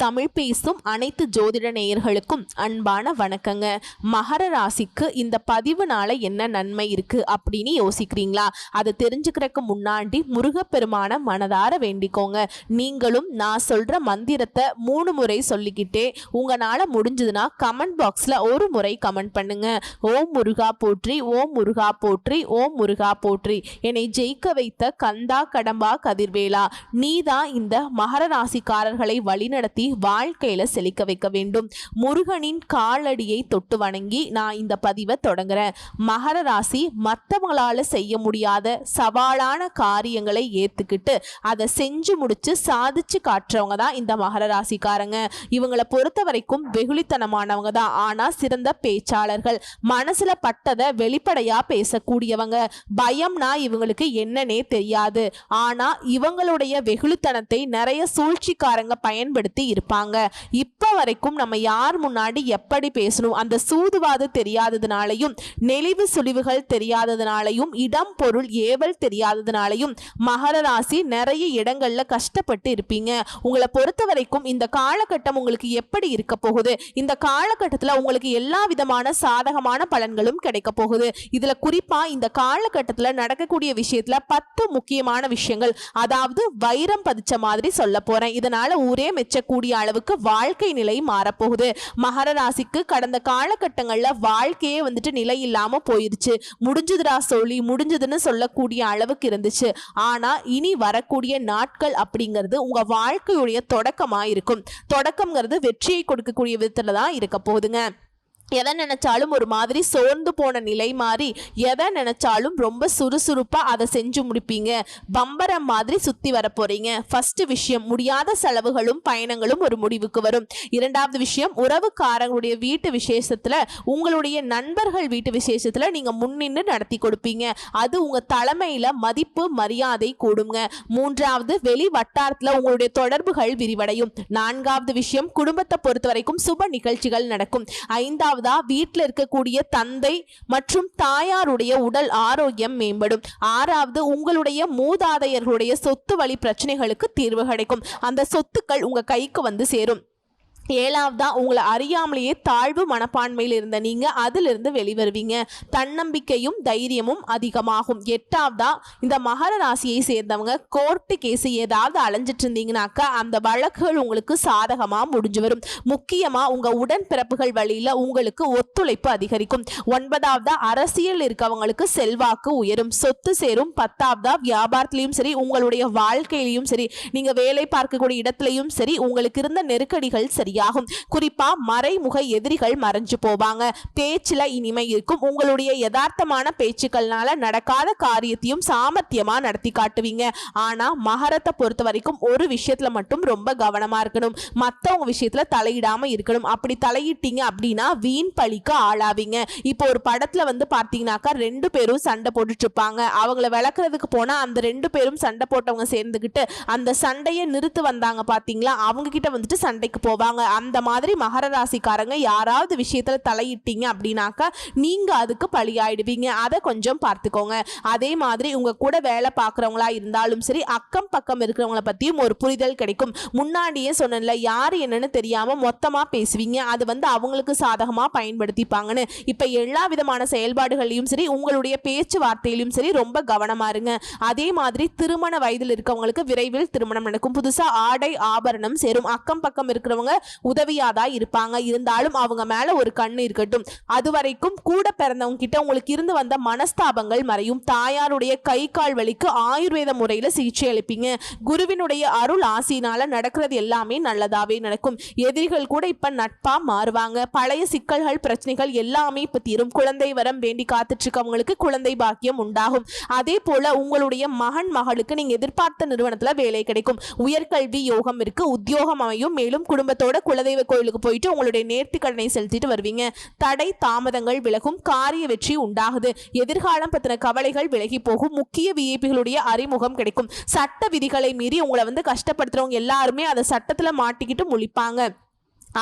தமிழ் பேசும் அனைத்து ஜோதிட நேயர்களுக்கும் அன்பான வணக்கங்க. மகர ராசிக்கு இந்த பதிவுனால என்ன நன்மை இருக்கு அப்படின்னு யோசிக்கிறீங்களா? அதை தெரிஞ்சுக்கிறதுக்கு முன்னாடி முருகப்பெருமான மனதார வேண்டிக்கோங்க. நீங்களும் நான் சொல்ற மந்திரத்தை 3 முறை சொல்லிக்கிட்டே உங்களால முடிஞ்சதுன்னா கமெண்ட் பாக்ஸ்ல ஒரு முறை கமெண்ட் பண்ணுங்க. ஓம் முருகா போற்றி, ஓம் முருகா போற்றி, ஓம் முருகா போற்றி. என்னை ஜெயிக்க வைத்த கந்தா கடம்பா கதிர்வேலா, நீதான் இந்த மகர ராசிக்காரர்களை வழிநடத்தி வாழ்க்கையில செழிக்க வைக்க வேண்டும். முருகனின் காலடியை தொட்டு வணங்கி நான் இந்த பதிவை தொடங்குறேன். மகர ராசி மற்றவங்களால செய்ய முடியாத சவாலான காரியங்களை ஏத்துக்கிட்டு அதை செஞ்சு முடிச்சு சாதிச்சு காட்டுறவங்க தான் இந்த மகர ராசிக்காரங்க. இவங்களை பொறுத்த வரைக்கும் வெகுளித்தனமானவங்க தான். ஆனா சிறந்த பேச்சாளர்கள், மனசுல பட்டதை வெளிப்படையா பேசக்கூடியவங்க. பயம்னா இவங்களுக்கு என்னன்னே தெரியாது. ஆனா இவங்களுடைய வெகுளித்தனத்தை நிறைய சூழ்ச்சிக்காரங்க பயன்படுத்தி இருப்பாங்க. இப்ப வரைக்கும் நம்ம யார் முன்னாடி எப்படி பேசணும் அந்த சூதுவாது தெரியாததுனாலையும், நெளிவு சுழிவுகள் தெரியாததுனாலையும், இடம் பொருள் ஏவல் தெரியாததுனாலையும் மகர ராசி நிறைய இடங்கள்ல கஷ்டப்பட்டு இருப்பீங்க. உங்களை பொறுத்த வரைக்கும் இந்த காலகட்டம் உங்களுக்கு எப்படி இருக்க போகுது? இந்த காலகட்டத்தில் உங்களுக்கு எல்லா விதமான சாதகமான பலன்களும் கிடைக்க போகுது. இதுல குறிப்பா இந்த காலகட்டத்தில் நடக்கக்கூடிய விஷயத்துல 10 முக்கியமான விஷயங்கள், அதாவது வைரம் பதிச்ச மாதிரி சொல்ல போறேன். இதனால ஊரே மெச்சக்கூடிய அளவுக்கு வாழ்க்கை நிலை மாறப்போகுது. மகர ராசிக்கு கடந்த காலகட்டங்கள்ல வாழ்க்கையே நிலை இல்லாம போயிருச்சு. முடிஞ்சதுடா சொல்லி முடிஞ்சதுன்னு சொல்லக்கூடிய அளவுக்கு இருந்துச்சு. ஆனா இனி வரக்கூடிய நாட்கள் அப்படிங்கிறது உங்க வாழ்க்கையுடைய தொடக்கமா இருக்கும். தொடக்கம்ங்கிறது வெற்றியை கொடுக்கக்கூடிய விதத்துல தான் இருக்க போகுதுங்க. எதை நினைச்சாலும் ஒரு மாதிரி சோர்ந்து போன நிலை மாறி, எதை நினைச்சாலும் ரொம்ப சுறுசுறுப்பா அதை செஞ்சு முடிப்பீங்க. பம்பரம் மாதிரி சுத்தி வர போறீங்க. ஃபர்ஸ்ட் விஷயம், முடியாத செலவுகளும் பயணங்களும் ஒரு முடிவுக்கு வரும். இரண்டாவது விஷயம், உறவுக்காரங்களுடைய வீட்டு விசேஷத்துல, உங்களுடைய நண்பர்கள் வீட்டு விசேஷத்துல நீங்க முன்னின்று நடத்தி கொடுப்பீங்க. அது உங்க தலைமையில மதிப்பு மரியாதை கூடுங்க. மூன்றாவது, வெளி வட்டாரத்துல உங்களுடைய தொடர்புகள் விரிவடையும். நான்காவது விஷயம், குடும்பத்தை பொறுத்த வரைக்கும் சுப நிகழ்ச்சிகள் நடக்கும். ஐந்தாவது, வீட்டில் இருக்கக்கூடிய தந்தை மற்றும் தாயாருடைய உடல் ஆரோக்கியம் மேம்படும். ஆறாவது, உங்களுடைய மூதாதையர்களுடைய சொத்து வழி பிரச்சனைகளுக்கு தீர்வு கிடைக்கும். அந்த சொத்துக்கள் உங்க கைக்கு சேரும். ஏழாவதா, உங்களை அறியாமலேயே தாழ்வு மனப்பான்மையில் இருந்த நீங்க அதிலிருந்து வெளிவருவீங்க. தன்னம்பிக்கையும் தைரியமும் அதிகமாகும். எட்டாவதா, இந்த மகர ராசியை சேர்ந்தவங்க கோர்ட்டு கேஸ் ஏதாவது அலைஞ்சிட்டு இருந்தீங்கன்னாக்கா அந்த வழக்குகள் உங்களுக்கு சாதகமா முடிஞ்சு வரும். முக்கியமா உங்க உடன்பிறப்புகள் வழியில உங்களுக்கு ஒத்துழைப்பு அதிகரிக்கும். ஒன்பதாவதா, அரசியல் இருக்கவங்களுக்கு செல்வாக்கு உயரும், சொத்து சேரும். பத்தாவதா, வியாபாரத்திலையும் சரி உங்களுடைய வாழ்க்கையிலையும் சரி, நீங்க வேலை பார்க்கக்கூடிய இடத்திலையும் சரி உங்களுக்கு இருந்த நெருக்கடிகள் சரி ஆகும். குறிப்பா மறைமுக எதிரிகள் மறைஞ்சு போவாங்க. பேச்சுல இனிமை இருக்கும். உங்களுடைய யதார்த்தமான பேச்சுக்கள்னால நடக்காத காரியத்தையும் சாமர்த்தியமா நடத்தி காட்டுவீங்க. ஆனா மகரத்தை பொறுத்த வரைக்கும் ஒரு விஷயத்துல மட்டும் ரொம்ப கவனமா இருக்கணும். மத்தவங்க விஷயத்துல தலையிடாம இருக்கணும். அப்படி தலையிட்டீங்க அப்படின்னா வீண் பழிக்கு ஆளாவீங்க. இப்போ ஒரு படத்துல பார்த்தீங்கன்னாக்கா 2 பேரும் சண்டை போட்டுட்டு இருப்பாங்க. அவங்கள விளக்குறதுக்கு போனா அந்த 2 பேரும் சண்டை போட்டவங்க சேர்ந்துகிட்டு அந்த சண்டையை நிறுத்து வந்தாங்க பாத்தீங்களா, அவங்க கிட்ட சண்டைக்கு போவாங்க. அந்த மாதிரி மகர ராசிக்காரங்க யாராவது விஷயத்துல தலையிட்டீங்க அப்படின்னாக்கா நீங்க அதுக்கு பழியாயிடுவீங்க. அதை கொஞ்சம் பார்த்துக்கோங்க. அதே மாதிரி உங்க கூட வேலை பார்க்குறவங்களா இருந்தாலும் சரி, அக்கம் பக்கம் இருக்கிறவங்கள பத்தியும் ஒரு புரிதல் கிடைக்கும். முன்னாடியே சொன்னல, யாரு என்னன்னு தெரியாம மொத்தமா பேசுவீங்க. அது அவங்களுக்கு சாதகமா பயன்படுத்திப்பாங்கன்னு. இப்ப எல்லா விதமான செயல்பாடுகளையும் சரி உங்களுடைய பேச்சுவார்த்தையிலும் சரி ரொம்ப கவனமா இருங்க. அதே மாதிரி திருமண வயதில் இருக்கவங்களுக்கு விரைவில் திருமணம் நடக்கும். புதுசா ஆடை ஆபரணம் சேரும். அக்கம் பக்கம் இருக்கிறவங்க உதவியாதான் இருப்பாங்க. இருந்தாலும் அவங்க மேல ஒரு கண்ணு இருக்கட்டும். அதுவரைக்கும் கூட பிறந்தவங்க கிட்ட உங்களுக்கு இருந்து வந்த மனஸ்தாபங்கள் மறையும். தாயாருடைய கை கால் வலிக்கு ஆயுர்வேத முறையில சிகிச்சை அளிப்பீங்க. குருவினுடைய அருள் ஆசினால நடக்கிறது எல்லாமே நல்லதாவே நடக்கும். எதிரிகள் கூட இப்ப நட்பா மாறுவாங்க. பழைய சிக்கல்கள் பிரச்சனைகள் எல்லாமே இப்ப தீரும். குழந்தை வரம் வேண்டி காத்துட்டு இருக்கவங்களுக்கு குழந்தை பாக்கியம் உண்டாகும். அதே போல உங்களுடைய மகன் மகளுக்கு நீங்க எதிர்பார்த்த நிறுவனத்துல வேலை கிடைக்கும். உயர்கல்வி யோகம் இருக்கு. உத்தியோகம் அமையும். மேலும் குடும்பத்தோட குலதெய்வ கோயிலுக்கு போயிட்டு உங்களுடைய நேர்த்தி கடனை செலுத்திட்டு வருவீங்க. தடை தாமதங்கள் விலகும். காரிய வெற்றி உண்டாகுது. எதிர்காலம் பத்தின கவலைகள் விலகி போகும். முக்கிய விஐபிகளுடைய அறிமுகம் கிடைக்கும். சட்ட விதிகளை மீறி உங்களை கஷ்டப்படுத்துறவங்க எல்லாருமே அதை சட்டத்துல மாட்டிக்கிட்டு முழிப்பாங்க.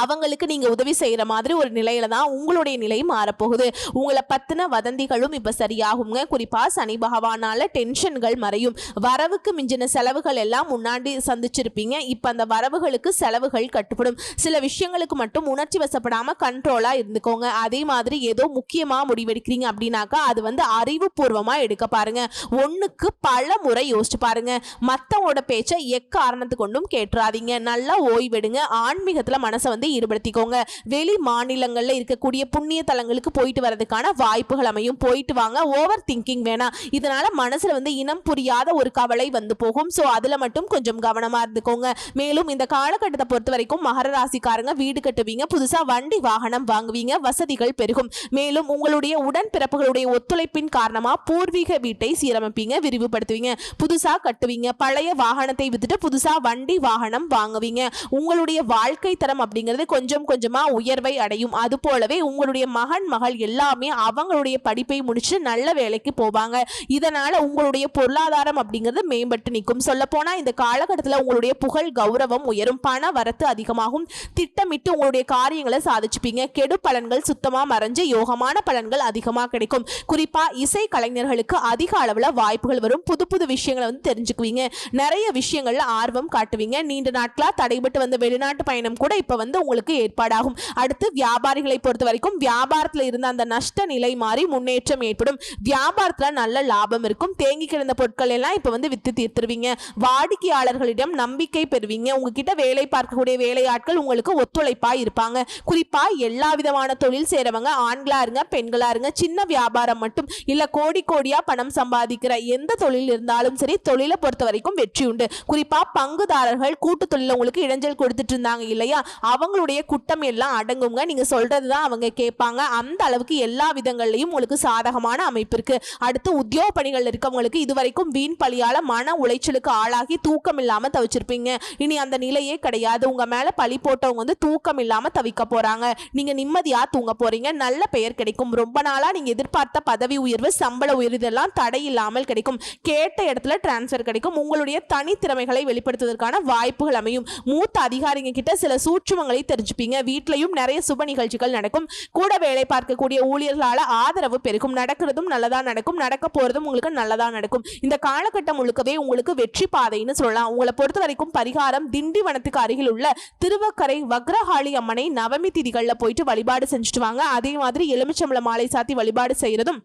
அவங்களுக்கு நீங்க உதவி செய்யற மாதிரி ஒரு நிலையில தான் உங்களுடைய நிலை மாறப்போகுது. உங்களை பத்தின வதந்திகளும் இப்ப சரியாகுங்க. குறிப்பா சனி பகவானால டென்ஷன்கள் மறையும். வரவுக்கு மிஞ்சின செலவுகள் எல்லாம் முன்னாடி சந்திச்சிருப்பீங்க. இப்ப அந்த வரவுகளுக்கு செலவுகள் கட்டுப்படும். சில விஷயங்களுக்கு மட்டும் உணர்ச்சி வசப்படாம கண்ட்ரோலா இருந்துக்கோங்க. அதே மாதிரி ஏதோ முக்கியமா முடிவெடுக்கிறீங்க அப்படின்னாக்கா அது அறிவுபூர்வமா எடுக்க பாருங்க. ஒண்ணுக்கு பல முறை யோசிச்சு பாருங்க. மத்தவோட பேச்சை எக்காரணத்து கொண்டும் கேட்டுறாதீங்க. நல்லா ஓய்வெடுங்க. ஆன்மீகத்துல மனசை ஈடுபடுத்திக்கோங்க. வெளி மாநிலங்கள்ல இருக்கக்கூடிய புண்ணிய தலங்களுக்கு போயிட்டு வரதுக்கான வாய்ப்புகள் அமையும். போயிட்டு வாங்க. ஓவர் திங்கிங் வேணாம். இதனால மனசுல இனம் புரியாத ஒரு கவலை போகும். சோ அதுல மட்டும் கொஞ்சம் கவனமா இருந்துக்கோங்க. மேலும் இந்த காலகட்டத்தை பொறுத்த வரைக்கும் மகர ராசிக்காரங்க வீடு கட்டுவீங்க. புதுசா வண்டி வாகனம் வாங்குவீங்க. வசதிகள் பெருகும். மேலும் உங்களுடைய உடன்பிறப்புகளுடைய ஒத்துழைப்பின் காரணமா பூர்வீக வீட்டை சீரமைப்பீங்க, விரிவுபடுத்துவீங்க, புதுசா கட்டுவீங்க. பழைய வாகனத்தை வித்துட்டு புதுசா வண்டி வாகனம் வாங்குவீங்க. உங்களுடைய வாழ்க்கை தரம் அப்படிங்கிறது கொஞ்சம் கொஞ்சமா உயர்வை அடையும். அது போலவே உங்களுடைய மகன் மகள் எல்லாமே அவங்களுடைய படிப்பை முடிச்சு நல்ல வேலைக்கு போவாங்க. இதனால உங்களுடைய பொருளாதாரம் அப்படிங்கிறது மேம்பட்டு நிற்கும். சொல்ல போனா இந்த காலகட்டத்தில் உங்களுடைய புகழ் கௌரவம் உயரும். பண வரத்து அதிகமாகும். திட்டமிட்டு உங்களுடைய காரியங்களை சாதிச்சுப்பீங்க. கெடு பலன்கள் சுத்தமா மறைஞ்சு யோகமான பலன்கள் அதிகமா கிடைக்கும். குறிப்பா இசை கலைஞர்களுக்கு அதிக அளவுல வாய்ப்புகள் வரும். புது புது விஷயங்களை தெரிஞ்சுக்குவீங்க. நிறைய விஷயங்கள்ல ஆர்வம் காட்டுவீங்க. நீண்ட நாட்களா தடைபட்டு வந்த வெளிநாட்டு பயணம் கூட இப்ப உங்களுக்கு ஏற்பாடாகும். அடுத்து வியாபாரிகளை பொறுத்த வரைக்கும் வியாபாரத்தில் இருந்த அந்த நஷ்ட நிலை மாறி முன்னேற்றம் ஏற்படும். வியாபாரத்துல நல்ல லாபம் இருக்கும். தேங்கி கிடந்த பொருட்கள் எல்லாம் இப்ப வித்து தீர்த்துருவீங்க. வாடிக்கையாளர்களிடம் நம்பிக்கை பெறுவீங்க. உங்ககிட்ட வேலை பார்க்கக்கூடிய வேலையாட்கள் உங்களுக்கு ஒத்துழைப்பா இருப்பாங்க. குறிப்பா எல்லா விதமான தொழில் சேரவங்க, ஆண்களா இருங்க பெண்களா இருங்க, சின்ன வியாபாரம் மட்டும் இல்ல கோடி கோடியா பணம் சம்பாதிக்கிற எந்த தொழில் இருந்தாலும் சரி, தொழிலை பொறுத்த வரைக்கும் வெற்றி உண்டு. குறிப்பா பங்குதாரர்கள் கூட்டு தொழில உங்களுக்கு இடைஞ்சல் கொடுத்துட்டு இருந்தாங்க இல்லையா, அவங்களுடைய குட்டம் எல்லாம் அடங்குங்க. நீங்க சொல்றதுதான் அவங்க கேட்பாங்க. அந்த அளவுக்கு எல்லா விதங்கள்லயும் உங்களுக்கு சாதகமான அமைப்பு இருக்கு. அடுத்து உத்தியோக பணிகள் இருக்கவங்களுக்கு இதுவரைக்கும் வீண் பழியால மன உளைச்சலுக்கு ஆளாகி தூக்கம் இல்லாம தவிச்சிருப்பீங்க. இனி அந்த நிலையே கிடையாது. உங்க மேல பழி போட்டவங்க தூக்கம் இல்லாம தவிக்க போறாங்க. நீங்க நிம்மதியா தூங்க போறீங்க. நல்ல பெயர் கிடைக்கும். ரொம்ப நாளா நீங்க எதிர்பார்த்த பதவி உயர்வு, சம்பள உயர்வு இதெல்லாம் தடை இல்லாமல் கிடைக்கும். கேட்ட இடத்துல டிரான்ஸ்பர் கிடைக்கும். உங்களுடைய தனித்திறமைகளை வெளிப்படுத்துவதற்கான வாய்ப்புகள் அமையும். மூத்த அதிகாரிங்க கிட்ட சில சூட்சுமங்களை தெரிஞ்சுப்பீங்க. வீட்லயும் நிறைய சுப நிகழ்ச்சிகள் நடக்கும். கூட வேலை பார்க்கக்கூடிய ஊழியர்களால ஆதரவு பெருகும். நடக்கிறதும் நல்லதா நடக்கும். நடக்க போறதும் உங்களுக்கு நல்லதா நடக்கும். இந்த காலகட்டம் முழுக்கவே உங்களுக்கு வெற்றி பாதைன்னு சொல்லலாம். உங்களை பொறுத்த வரைக்கும் பரிகாரம் திண்டிவனத்துக்கு அருகில் உள்ள திருவக்கரை வக்ரகாளி அம்மனை நவமி திதிகள்ல போயிட்டு வழிபாடு செஞ்சுட்டு வாங்க. அதே மாதிரி எலுமிச்சம்பழ மாலை சாத்தி வழிபாடு செய்யறதும்,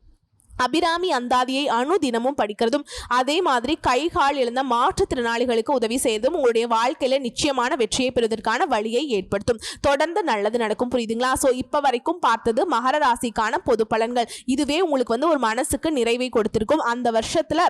அபிராமி அந்தாதியை தினமும் படிக்கிறதும், அதே மாதிரி கைகால் இழந்த மாற்றுத்திறனாளிகளுக்கு உதவி செய்யறதும் உங்களுடைய வாழ்க்கையில நிச்சயமான வெற்றியை பெறுவதற்கான வழியை ஏற்படுத்தும். தொடர்ந்து நல்லது நடக்கும். புரியுதுங்களா? சோ இப்ப வரைக்கும் பார்த்தது மகர ராசிக்கான பொது பலன்கள். இதுவே உங்களுக்கு ஒரு மனசுக்கு நிறைவை கொடுத்திருக்கும். அந்த வருஷத்துல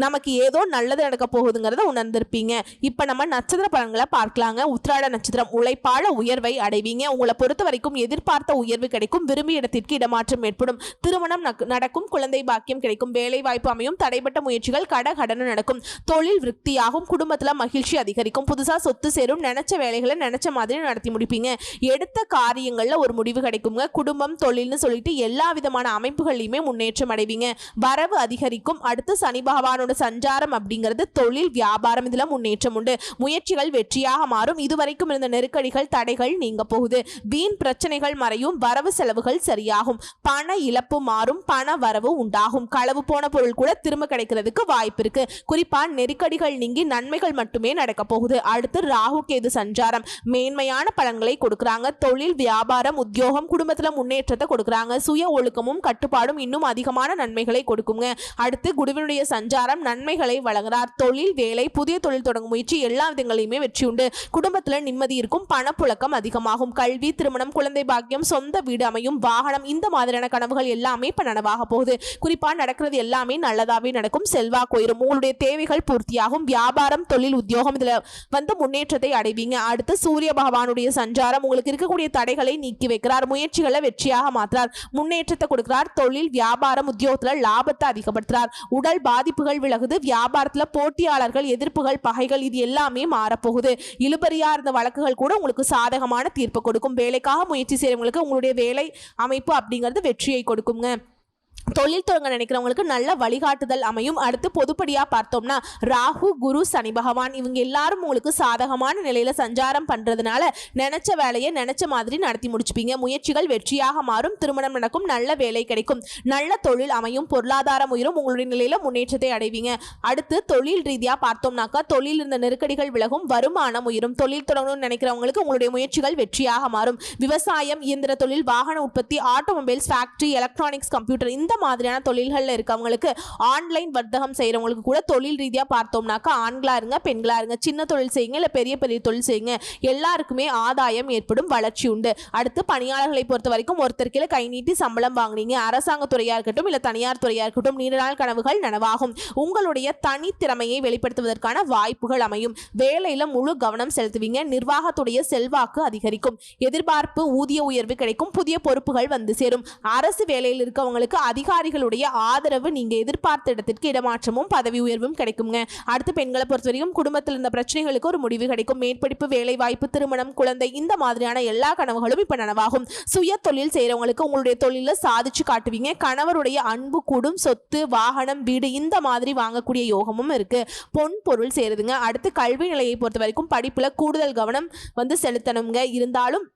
நமக்கு ஏதோ நல்லது நடக்க போகுதுங்கிறத உணர்ந்திருப்பீங்க. இப்ப நம்ம நட்சத்திர பலன்களை பார்க்கலாங்க. உத்திராட நட்சத்திரம். உழைப்பால உயர்வை அடைவீங்க. உங்களை பொறுத்த வரைக்கும் எதிர்பார்த்த உயர்வு கிடைக்கும். விரும்பிய இடத்திற்கு இடமாற்றம் ஏற்படும். திருமணம் நடக்கும். குழந்தை பாக்கியம் கிடைக்கும். வேலை வாய்ப்பு அமையும். தடைப்பட்ட முயற்சிகள் கடகடன்னு நடக்கும். தொழில் விருத்தியாகும். குடும்பத்துல மகிழ்ச்சி அதிகரிக்கும். புதுசா சொத்து சேரும். நினைச்ச வேலைகளை நினைச்ச மாதிரி நடத்தி முடிப்பீங்க. எடுத்த காரியங்கள்ல ஒரு முடிவு கிடைக்குங்க. குடும்பம் தொழில்னு சொல்லிட்டு எல்லா விதமான அமைப்புகள்லையுமே முன்னேற்றம் அடைவீங்க. வரவு அதிகரிக்கும். அடுத்து சனி பகவானோட சஞ்சாரம் அப்படிங்கிறது தொழில் வியாபாரம் இதுல முன்னேற்றம் உண்டு. முயற்சிகள் வெற்றியாக மாறும். இதுவரைக்கும் இருந்த நெருக்கடிகள் தடைகள் நீங்க போகுது. வீண் பிரச்சனைகள் மறையும். வரவு செலவுகள் சரியாகும். பண இழப்பு மாறும். பண வரவு உண்டாகும். களவு போன பொருள் கூட திரும்ப கிடைக்கிறதுக்கு வாய்ப்பு இருக்கு. குறிப்பா நெருக்கடிகள் நீங்கி நன்மைகள் மட்டுமே நடக்க போகுது. அடுத்து ராகு கேது சஞ்சாரம் மேன்மையான பலன்களை கொடுக்கறாங்க. தொழில் வியாபாரம் உத்தியோகம் குடும்பத்துல முன்னேற்றத்தை கொடுக்கறாங்க. சுய ஒழுக்கமும் கட்டுப்பாடும் இன்னும் அதிகமான நன்மைகளை கொடுக்குங்க. அடுத்து குருவினுடைய சஞ்சாரம் நன்மைகளை வழங்குறார். தொழில் வேலை புதிய தொழில் தொடங்கும் முயற்சி எல்லா விதங்களையுமே வெற்றி உண்டு. குடும்பத்துல நிம்மதி இருக்கும். பணப்புழக்கம் அதிகமாகும். கல்வி திருமணம் குழந்தை பாக்கியம் சொந்த வீடு அமையும். வாகனம் இந்த மாதிரியான கனவுகள் எல்லாமே இப்ப நனவாக போகுது. குறிப்பா நடக்கிறது எல்லாமே நல்லதாவே நடக்கும். செல்வாக்கு உயரும். உங்களுடைய தேவைகள் பூர்த்தியாகும். வியாபாரம் தொழில் உத்தியோகம் இதுல முன்னேற்றத்தை அடைவீங்க. அடுத்து சூரிய பகவானுடைய சஞ்சாரம் உங்களுக்கு இருக்கக்கூடிய தடைகளை நீக்கி வைக்கிறார். முயற்சிகளை வெற்றியாக மாற்றார். முன்னேற்றத்தை கொடுக்கிறார். தொழில் வியாபாரம் உத்தியோகத்துல லாபத்தை அதிகப்படுத்துறார். உடல் பாதிப்புகள் விலகுது. வியாபாரத்துல போட்டியாளர்கள் எதிர்ப்புகள் பகைகள் இது எல்லாமே மாறப்போகுது. இழுபறியா இருந்த வழக்குகள் கூட உங்களுக்கு சாதகமான தீர்ப்பு கொடுக்கும். வேலைக்காக முயற்சி செய்யறவங்களுக்கு உங்களுடைய வேலை அமைப்பு அப்படிங்கிறது வெற்றியை கொடுக்குங்க. தொழில் தொடங்க நினைக்கிறவங்களுக்கு நல்ல வழிகாட்டுதல் அமையும். அடுத்து பொதுப்படியா பார்த்தோம்னா ராகு, குரு, சனி பகவான் இவங்க எல்லாரும் உங்களுக்கு சாதகமான நிலையில சஞ்சாரம் பண்றதுனால நினைச்ச வேலையை நினைச்ச மாதிரி நடத்தி முடிச்சுப்பீங்க. முயற்சிகள் வெற்றியாக மாறும். திருமணம் நடக்கும். நல்ல வேலை கிடைக்கும். நல்ல தொழில் அமையும். பொருளாதாரம் உயரும். உங்களுடைய நிலையில முன்னேற்றத்தை அடைவீங்க. அடுத்து தொழில் ரீதியா பார்த்தோம்னாக்கா தொழில் இருந்த நெருக்கடிகள் விலகும். வருமானம் உயரும். தொழில் தொடங்கணும்னு நினைக்கிறவங்களுக்கு உங்களுடைய முயற்சிகள் வெற்றியாக மாறும். விவசாயம், இயந்திர தொழில், வாகன உற்பத்தி, ஆட்டோமொபைல்ஸ், ஃபேக்டரி, எலக்ட்ரானிக்ஸ், கம்ப்யூட்டர் இந்த மாதிரியான தொழில்கள்ல இருக்கவங்களுக்கு, ஆன்லைன் வர்த்தகம் செய்யறவங்களுக்கு கூட தொழில் ரீதியா பார்த்தோம்னாக்கா ஆண்களா இருங்க பெண்களா இருங்க சின்ன தொழில் செய்யுங்க இல்ல பெரிய பெரிய தொழில் செய்யுங்க, எல்லாருக்குமே ஆதாயம் ஏற்படும். வளர்ச்சி உண்டு. அடுத்து பணியாளர்களை பொறுத்த வரைக்கும் ஒருத்தர் கீழே கை நீட்டி சம்பளம் வாங்குனீங்க. அரசாங்க துறையா இருக்கட்டும் இல்ல தனியார் துறையா இருக்கட்டும் நீண்ட நாள் கனவுகள் நனவாகும். உங்களுடைய தனித்திறமையை வெளிப்படுத்துவதற்கான வாய்ப்புகள் அமையும். வேலையில முழு கவனம் செலுத்துவீங்க. நிர்வாகத்துடைய செல்வாக்கு அதிகரிக்கும். எதிர்பார்ப்பு ஊதிய உயர்வு கிடைக்கும். புதிய பொறுப்புகள் வந்து சேரும். அரசு வேலையில் இருக்கவங்களுக்கு அதிகாரிகளுடைய ஆதரவு, நீங்க எதிர்பார்த்த இடத்திற்கு இடமாற்றமும் பதவி உயர்வும் கிடைக்குங்க. அடுத்து பெண்களை பொறுத்தவரைக்கும் குடும்பத்தில் இருந்த பிரச்சனைகளுக்கு ஒரு முடிவு கிடைக்கும். மேற்படிப்பு, வேலை வாய்ப்பு, திருமணம், குழந்தை இந்த மாதிரியான எல்லா கனவுகளும் இப்ப நனவாகும். சுய தொழில் செய்யறவங்களுக்கு உங்களுடைய தொழில சாதிச்சு காட்டுவீங்க. கணவருடைய அன்பு கூடும். சொத்து, வாகனம், வீடு இந்த மாதிரி வாங்கக்கூடிய யோகமும் இருக்கு. பொன் பொருள் சேருதுங்க. அடுத்து கல்வி நிலையை பொறுத்த வரைக்கும் படிப்புல கூடுதல் கவனம் செலுத்தணுங்க. இருந்தாலும்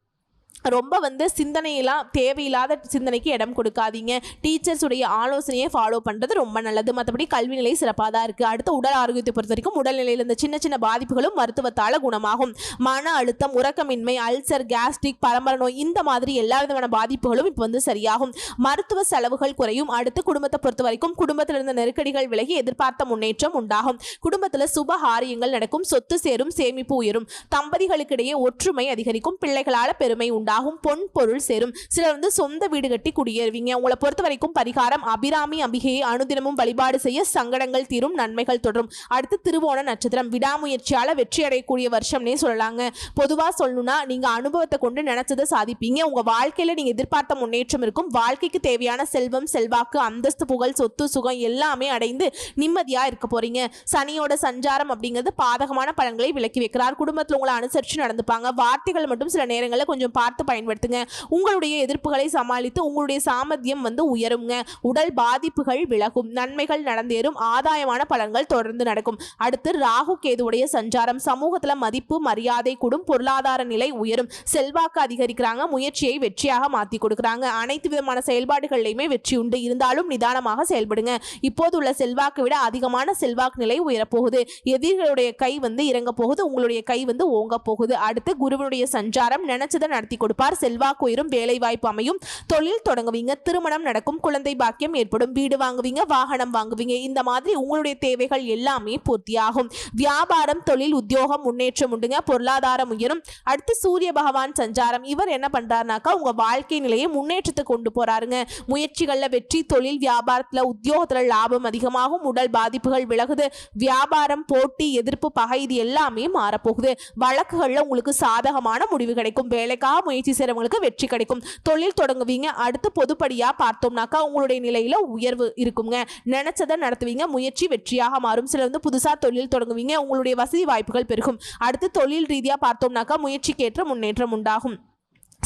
ரொம்ப சிந்தனையெல்லாம் தேவையில்லாத சிந்தனைக்கு இடம் கொடுக்காதீங்க. டீச்சர்ஸ் உடைய ஆலோசனையை ஃபாலோ பண்ணுறது ரொம்ப நல்லது. மற்றபடி கல்வி நிலை சிறப்பாக தான் இருக்குது. அடுத்த உடல் ஆரோக்கியத்தை பொறுத்த வரைக்கும் உடல்நிலையில் இந்த சின்ன சின்ன பாதிப்புகளும் மருத்துவத்தால் குணமாகும். மன அழுத்தம், உறக்கமின்மை, அல்சர், கேஸ்ட்ரிக், பரம்பரை நோய் இந்த மாதிரி எல்லா விதமான பாதிப்புகளும் இப்போ சரியாகும். மருத்துவ செலவுகள் குறையும். அடுத்து குடும்பத்தை பொறுத்த வரைக்கும் குடும்பத்தில் இருந்த நெருக்கடிகள் விலகி எதிர்பார்த்த முன்னேற்றம் உண்டாகும். குடும்பத்தில் சுப காரியங்கள் நடக்கும். சொத்து சேரும். சேமிப்பு உயரும். தம்பதிகளுக்கிடையே ஒற்றுமை அதிகரிக்கும். பிள்ளைகளால் பெருமை உண்டாகும். பொன் பொருள் சேரும். சிலர் சொந்த வீடு கட்டி குடியேறுவீங்க. உங்களை பொறுத்த வரைக்கும் பரிகாரம் அபிராமி அம்பிகையை அனுதினமும் வழிபாடு செய்ய சங்கடங்கள் தீரும். நன்மைகள் தொடரும். அடுத்து திருவோண நட்சத்திரம். விடாமுயற்சியால வெற்றி அடையக்கூடிய வருஷம்னே சொல்லலாங்க. பொதுவா சொல்லணும்னா நீங்க அனுபவத்தை கொண்டு நினைச்சதை சாதிப்பீங்க. உங்க வாழ்க்கையில நீங்க எதிர்பார்த்த முன்னேற்றம் இருக்கும். வாழ்க்கைக்கு தேவையான செல்வம், செல்வாக்கு, அந்தஸ்து, புகழ், சொத்து, சுகம் எல்லாமே அடைந்து நிம்மதியா இருக்க போறீங்க. சனியோட சஞ்சாரம் அப்படிங்கிறது பாதகமான பலன்களை விலக்கி வைக்கிறார். குடும்பத்தில் உங்களை அனுசரிச்சு நடந்துப்பாங்க. வார்த்தைகள் மட்டும் சில நேரங்களில் கொஞ்சம் பார்த்து பயன்படுத்துங்க. உங்களுடைய எதிர்ப்புகளை சமாளித்து உங்களுடைய சாமர்த்தியம் உயருங்க. உடல் பாதிப்புகள் விலகும். நன்மைகள் நடந்தேறும். ஆதாயமான பலன்கள் தொடர்ந்து நடக்கும். அடுத்து ராகு கேதுவுடைய சஞ்சாரம். சமூகத்துல மதிப்பு மரியாதை கூடும். பொருளாதார நிலை உயரும். செல்வாக்கு அதிகரிக்கிறாங்க. முயற்சியை வெற்றியாக மாத்தி கொடுக்குறாங்க. அனைத்து விதமான செயல்பாடுகளிலுமே வெற்றி உண்டு. இருந்தாலும் நிதானமாக செயல்படுங்க. இப்போது உள்ள செல்வாக்கு விட அதிகமான செல்வாக்கு நிலை உயரப்போகுது. எதிரிகளுடைய கை இறங்க போகுது. உங்களுடைய கை ஓங்க போகுது. அடுத்து குருவனுடைய சஞ்சாரம். நினைச்சதை நடத்தி கொடுப்பார். செல்வாக்கு உயரும். வேலை வாய்ப்பு அமையும். தொழில் தொடங்குவீங்க. திருமணம் நடக்கும். குழந்தை பாக்கியம் ஏற்படும். வீடு வாங்குவீங்க. வாகனம் வாங்குவீங்க. இந்த மாதிரி உங்களுடைய தேவைகள் எல்லாமே பூர்த்தியாகும். வியாபாரம், தொழில், உத்தியோகம் முன்னேற்றம் உண்டுங்க. பொருளாதாரம் உயரும். அடுத்து சூரிய பகவான் சஞ்சாரம். இவர் என்ன பண்றாருனாக்கா உங்க வாழ்க்கை நிலையை முன்னேற்றத்தை கொண்டு போறாருங்க. முயற்சிகள்ல வெற்றி. தொழில் வியாபாரத்துல உத்தியோகத்துல லாபம் அதிகமாகும். உடல் பாதிப்புகள் விலகுது. வியாபாரம், போட்டி, எதிர்ப்பு, பகை இது எல்லாமே மாறப்போகுது. வழக்குகள்ல உங்களுக்கு சாதகமான முடிவு கிடைக்கும். வேலைக்காக முயற்சி செய்றவங்களுக்கு வெற்றி கிடைக்கும். தொழில் தொடங்குவீங்க. அடுத்து பொதுப்படியா பார்த்தோம்னாக்கா உங்களுடைய நிலையில உயர்வு இருக்குங்க. நினைச்சதை நடத்துவீங்க. முயற்சி வெற்றியாக மாறும். சிலர் புதுசா தொழில் தொடங்குவீங்க. உங்களுடைய வசதி வாய்ப்புகள் பெருகும். அடுத்து தொழில் ரீதியா பார்த்தோம்னாக்கா முயற்சிக்கேற்ற முன்னேற்றம் உண்டாகும்.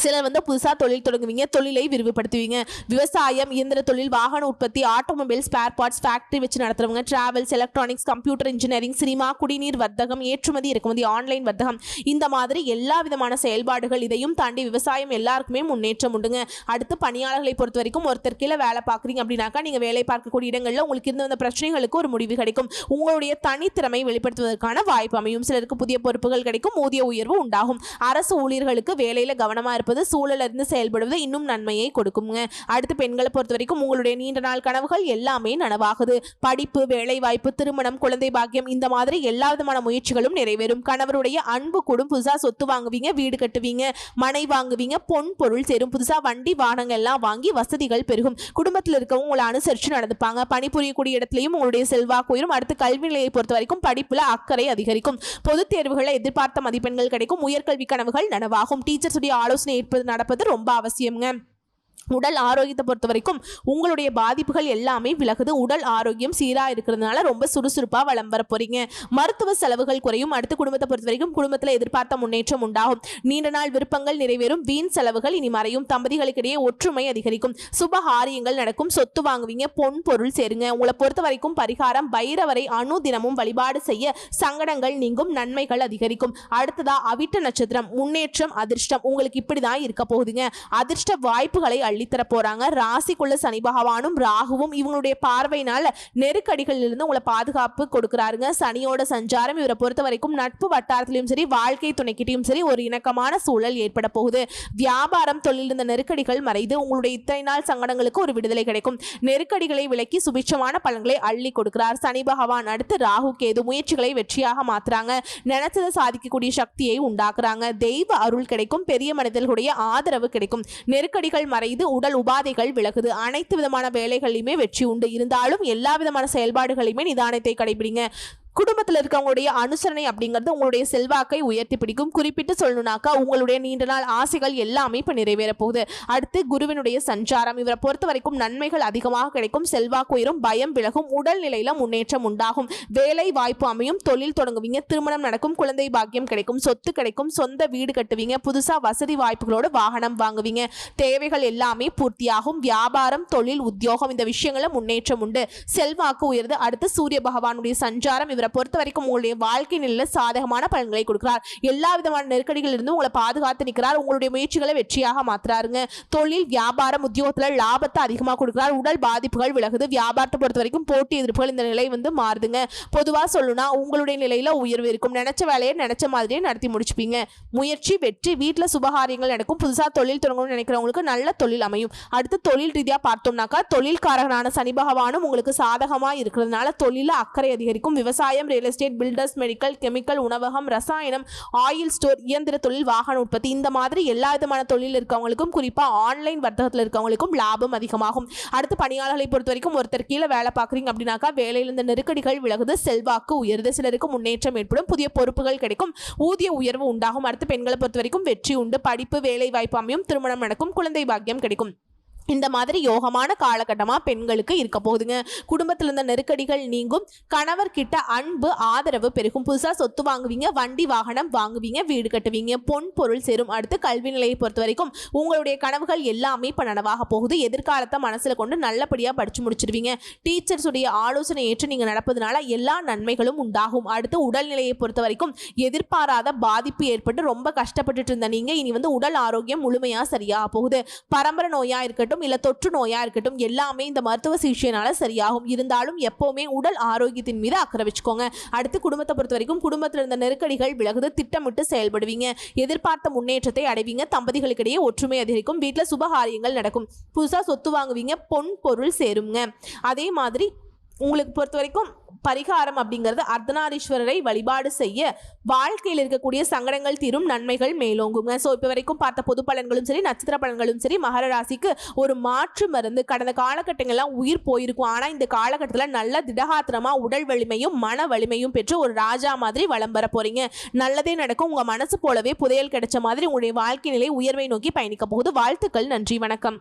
சிலர் புதுசாக தொழில் தொடங்குவீங்க. தொழிலை விரிவுபடுத்துவீங்க. விவசாயம், இயந்திர தொழில், வாகன உற்பத்தி, ஆட்டோமொபைல், ஸ்பேர் பார்ட்ஸ், ஃபேக்டரி வச்சு நடத்துறவங்க, travels, electronics, computer engineering, cinema, குடிநீர் வர்த்தகம், ஏற்றுமதி இறக்குமதி, ஆன்லைன் வர்த்தகம் இந்த மாதிரி எல்லா விதமான செயல்பாடுகள். இதையும் தாண்டி விவசாயம் எல்லாருக்குமே முன்னேற்றம் உண்டுங்க. அடுத்து பணியாளர்களை பொறுத்த வரைக்கும் ஒருத்தர் கீழே வேலை பார்க்குறீங்க அப்படின்னாக்கா நீங்கள் வேலை பார்க்கக்கூடிய இடங்களில் உங்களுக்கு இருந்த அந்த பிரச்சனைகளுக்கு ஒரு முடிவு கிடைக்கும். உங்களுடைய தனித்திறமை வெளிப்படுத்துவதற்கான வாய்ப்பு அமையும். சிலருக்கு புதிய பொறுப்புகள் கிடைக்கும். ஊதிய உயர்வு உண்டாகும். அரசு ஊழியர்களுக்கு வேலையில் கவனமாக இருப்பது, சூழலிருந்து செயல்படுவது இன்னும் நன்மையை கொடுக்குங்க. அடுத்து பெண்களை பொறுத்த வரைக்கும் உங்களுடைய நீண்ட நாள் கனவுகள் எல்லாமே நனவாகுது. படிப்பு, வேலை வாய்ப்பு, திருமணம், குழந்தை பாக்கியம் இந்த மாதிரி எல்லா விதமான முயற்சிகளும் நிறைவேறும். கணவருடைய அன்பு கூடும். புதுசா சொத்து வாங்குவீங்க. வீடு கட்டுவீங்க. மனை வாங்குவீங்க. பொன் பொருள் சேரும். புதுசா வண்டி வாகனங்கள் எல்லாம் வாங்கி வசதிகள் பெருகும். குடும்பத்தில் இருக்கவங்க உங்களை அனுசரித்து நடந்துப்பாங்க. பணிபுரியக்கூடிய இடத்துலையும் உங்களுடைய செல்வாக்கு உயரும். அடுத்து கல்வி நிலையை பொறுத்த வரைக்கும் படிப்புல அக்கறை அதிகரிக்கும். பொதுத் தேர்வுகளை எதிர்பார்த்த மதிப்பெண்கள் கிடைக்கும். உயர்கல்வி கனவுகள் நனவாகும். டீச்சர்ஸ் உடைய ஆலோசனை நடப்பது ரொம்ப அவசியம்ங்க. உடல் ஆரோக்கியத்தை பொறுத்த வரைக்கும் உங்களுடைய பாதிப்புகள் எல்லாமே விலகுது. உடல் ஆரோக்கியம் சீரா இருக்கிறதுனால ரொம்ப சுறுசுறுப்பா வலம் வர போறீங்க. மருத்துவ செலவுகள் குறையும். அடுத்து குடும்பத்தை பொறுத்த வரைக்கும் குடும்பத்துல எதிர்பார்த்த முன்னேற்றம் உண்டாகும். நீண்ட நாள் விருப்பங்கள் நிறைவேறும். வீண் செலவுகள் இனி மறையும். தம்பதிகளுக்கிடையே ஒற்றுமை அதிகரிக்கும். சுப காரியங்கள் நடக்கும். சொத்து வாங்குவீங்க. பொன் பொருள் சேருங்க. உங்களை பொறுத்த வரைக்கும் பரிகாரம் பைரவரை அனுதினமும் வழிபாடு செய்ய சங்கடங்கள் நீங்கும். நன்மைகள் அதிகரிக்கும். அடுத்ததா அவிட்ட நட்சத்திரம். முன்னேற்றம் அதிர்ஷ்டம் உங்களுக்கு இப்படிதான் இருக்க போகுதுங்க. அதிர்ஷ்ட வாய்ப்புகளை அள்ளித்தர போறாங்க. ராசிக்குள்ள சனி பகவானும் ராகுவும் இவங்களுடைய பார்வையினால நெருக்கடிகளில் இருந்து உங்களை பாதுகாப்பு கொடுக்கிறாருங்க. சனியோட சஞ்சாரம் இவரை பொறுத்த வரைக்கும் நட்பு வட்டாரத்திலும் சரி வாழ்க்கை துணைக்கிட்டையும் சரி ஒரு இணக்கமான சூழல் ஏற்பட போகுது. வியாபாரம் தொழில் இருந்த நெருக்கடிகள் மறைந்து உங்களுடைய இத்தனை நாள் சங்கடங்களுக்கு ஒரு விடுதலை கிடைக்கும். நெருக்கடிகளை விலக்கி சுபிட்சமான பலன்களை அள்ளி கொடுக்கிறார் சனி பகவான். அடுத்து ராகு கேது முயற்சிகளை வெற்றியாக மாத்துறாங்க. நினைச்சதை சாதிக்கக்கூடிய சக்தியை உண்டாக்குறாங்க. தெய்வ அருள் கிடைக்கும். பெரிய மனிதர்களுடைய ஆதரவு கிடைக்கும். நெருக்கடிகள் மறைந்து உடல் உபாதைகள் விலகுது. அனைத்து விதமான வேலைகளிலுமே வெற்றி உண்டு. இருந்தாலும் எல்லா விதமான செயல்பாடுகளையுமே நிதானத்தை கடைபிடிங்க. குடும்பத்தில் இருக்கவங்களுடைய அனுசரணை அப்படிங்கிறது உங்களுடைய செல்வாக்கை உயர்த்தி பிடிக்கும். குறிப்பிட்டு சொல்லணும்னாக்கா உங்களுடைய நீண்ட நாள் ஆசைகள் எல்லாமே இப்போ நிறைவேற போகுது. அடுத்து குருவினுடைய சஞ்சாரம் இவரை பொறுத்த வரைக்கும் நன்மைகள் அதிகமாக கிடைக்கும். செல்வாக்கு உயரும். பயம் விலகும். உடல்நிலையில முன்னேற்றம் உண்டாகும். வேலை வாய்ப்பு அமையும். தொழில் தொடங்குவீங்க. திருமணம் நடக்கும். குழந்தை பாக்கியம் கிடைக்கும். சொத்து கிடைக்கும். சொந்த வீடு கட்டுவீங்க. புதுசா வசதி வாய்ப்புகளோடு வாகனம் வாங்குவீங்க. தேவைகள் எல்லாமே பூர்த்தியாகும். வியாபாரம் தொழில் உத்தியோகம் இந்த விஷயங்கள முன்னேற்றம் உண்டு. செல்வாக்கு உயர்ந்து. அடுத்து சூரிய பகவானுடைய சஞ்சாரம் இவரை பொறுத்த வரைக்கும் உங்களுடைய வாழ்க்கை நிலையில சாதகமான பலன்களை கொடுக்கிறார். எல்லா விதமான நெருக்கடிகள் இருந்து உங்களை பாதுகாத்து நிற்கிறார். உங்களுடைய முயற்சிகளை வெற்றியாக மாத்துறாருங்க. தொழில் வியாபாரம் உத்தியோகத்துல லாபத்தை அதிகமாக கொடுக்கிறார். உடல் பாதிப்புகள் விலகுது. வியாபாரத்தை பொறுத்த வரைக்கும் போட்டி எதிர்ப்புகள் இந்த நிலை மாறுதுங்க. பொதுவா சொல்லணும்னா உங்களுடைய நிலையில உயர்வு இருக்கும். நினைச்ச வேலையை நினைச்ச மாதிரியே நடத்தி முடிச்சுப்பீங்க. முயற்சி வெற்றி. வீட்டுல சுபகாரியங்கள் நடக்கும். புதுசா தொழில் தொடங்கணும்னு நினைக்கிறவங்களுக்கு நல்ல தொழில் அமையும். அடுத்து தொழில் ரீதியா பார்த்தோம்னாக்கா தொழில்காரகனான சனி பகவானும் உங்களுக்கு சாதகமா இருக்கிறதுனால தொழில அக்கறை அதிகரிக்கும். விவசாயம் real estate builders medical chemical உணவகம் ரசாயனம் ஆயில் ஸ்டோர் இயந்திர தொழில் வாகன உற்பத்தி இந்த மாதிரி எல்லா விதமான தொழில் இருக்கவங்களுக்கும் குறிப்பா ஆன்லைன் வர்த்தகத்தில் இருக்கவங்களுக்கும் லாபம் அதிகமாகும். அடுத்து பணியாளர்களை பொறுத்த வரைக்கும் ஒருத்தர் கீழே வேலை பார்க்குறீங்க அப்படின்னாக்கா வேலையில் இந்த நெருக்கடிகள் விலகுது. செல்வாக்கு உயருது. சிலருக்கு முன்னேற்றம் ஏற்படும். புதிய பொறுப்புகள் கிடைக்கும். ஊதிய உயர்வு உண்டாகும். அடுத்து பெண்களை பொறுத்த வரைக்கும் வெற்றி உண்டு. படிப்பு வேலை வாய்ப்பு அமையும். திருமணம் நடக்கும். குழந்தை பாக்கியம் கிடைக்கும். இந்த மாதிரி யோகமான காலகட்டமாக பெண்களுக்கு இருக்க போகுதுங்க. குடும்பத்தில் இருந்த நெருக்கடிகள் நீங்கும். கணவர்கிட்ட அன்பு ஆதரவு பெருகும். புதுசாக சொத்து வாங்குவீங்க. வண்டி வாகனம் வாங்குவீங்க. வீடு கட்டுவீங்க. பொன் பொருள் சேரும். அடுத்து கல்வி நிலையை பொறுத்த வரைக்கும் உங்களுடைய கனவுகள் எல்லாமே இப்போ நனவாக போகுது. எதிர்காலத்தை மனசில் கொண்டு நல்லபடியாக படித்து முடிச்சிருவீங்க. டீச்சர்ஸுடைய ஆலோசனை ஏற்று நீங்கள் நடப்பதனால எல்லா நன்மைகளும் உண்டாகும். அடுத்து உடல்நிலையை பொறுத்த வரைக்கும் எதிர்பாராத பாதிப்பு ஏற்பட்டு ரொம்ப கஷ்டப்பட்டுட்டு இருந்த நீங்கள் இனி உடல் ஆரோக்கியம் முழுமையாக சரியாக போகுது. பரம்பரை நோயா இருக்கட்டும் இல்ல தொற்று நோயா இருக்கட்டும் எல்லாமே இந்த மருத்துவ சிகிச்சையினால சரியாகும். இருந்தாலும் எப்பவுமே உடல் ஆரோக்கியத்தின் மீது அக்கறை வச்சுக்கோங்க. அடுத்து குடும்பத்தை பொறுத்த வரைக்கும் குடும்பத்தில் இருந்த நெருக்கடிகள் விலகுது. திட்டமிட்டு செயல்படுவீங்க. எதிர்பார்த்த முன்னேற்றத்தை அடைவீங்க. தம்பதிகளுக்கிடையே ஒற்றுமை அதிகரிக்கும். வீட்டில் சுபகாரியங்கள் நடக்கும். புதுசா சொத்து வாங்குவீங்க. பொன் பொருள் சேருங்க. அதே மாதிரி உங்களுக்கு பொறுத்த வரைக்கும் பரிகாரம் அப்படிங்கிறது அர்த்தநாரீஸ்வரரை வழிபாடு செய்ய வாழ்க்கையில் இருக்கக்கூடிய சங்கடங்கள் தீரும். நன்மைகள் மேலோங்குங்க. ஸோ இப்போ வரைக்கும் பார்த்த பொது பலன்களும் சரி நட்சத்திர பலன்களும் சரி மகர ராசிக்கு ஒரு மாற்று மருந்து. கடந்த காலகட்டங்கள்லாம் உயிர் போயிருக்கும். ஆனால் இந்த காலகட்டத்தில் நல்ல திடகாத்திரமா உடல் வலிமையும் மன வலிமையும் பெற்று ஒரு ராஜா மாதிரி வலம் வர போறீங்க. நல்லதே நடக்கும். உங்க மனசு போலவே புதையல் கிடைச்ச மாதிரி உங்களுடைய வாழ்க்கை நிலை உயர்வை நோக்கி பயணிக்க போகுது. வாழ்த்துக்கள். நன்றி. வணக்கம்.